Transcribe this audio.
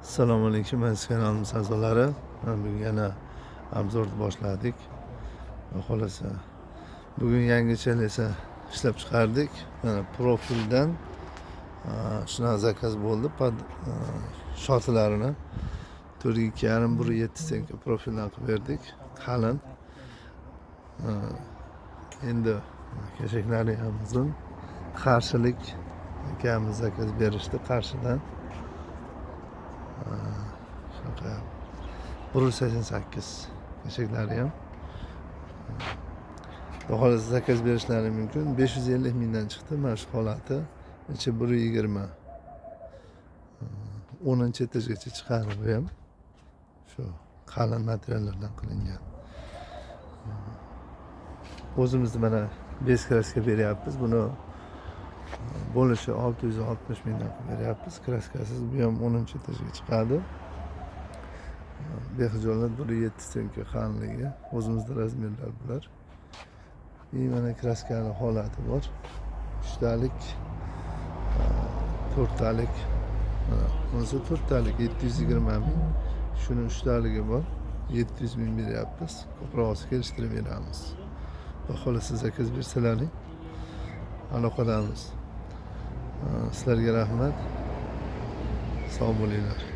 Assalomu alaykum aziz kanalimiz a'zolari. Bugun yana obzorni boshladik. Xulasa bugun yangicha esa ishlab chiqardik. Mana profildan shunaqa zakaz bo'ldi. Shotlarini 4.5 1.7 senka profildan qilib berdik. Qalin. Endi keshaklari ham uzun. Qarshilik akamiz zakaz berishdi Qarshidan. 1.88 keshaklari ham. Xolos zakaz berishlari mumkin. 550 mingdan chiqdi mana shu holati. Ichi 1.20. 10 etajgacha chiqadi bu ham. Shu qalin materiallardan qilingan. O'zimiz mana bez kraska beryapmiz. Buni bo'lishi 660 mingdan qilib beryapmiz. Kraskasiz bu ham 10 etajga chiqadi. Behijolat 1.7 senka qalinligi. O'zimizda razmerlar bular. Mana kraskani holati bor. 3 talik, 4 talik. Bunisi 4 talik 720 ming. Shuni 3 taligi bor. 700 ming beryapmiz. Ko'proq kelishtirib beramiz. Xolos zakaz bersalaring aloqadamiz. Sizlarga rahmat. Sog' bo'linglar.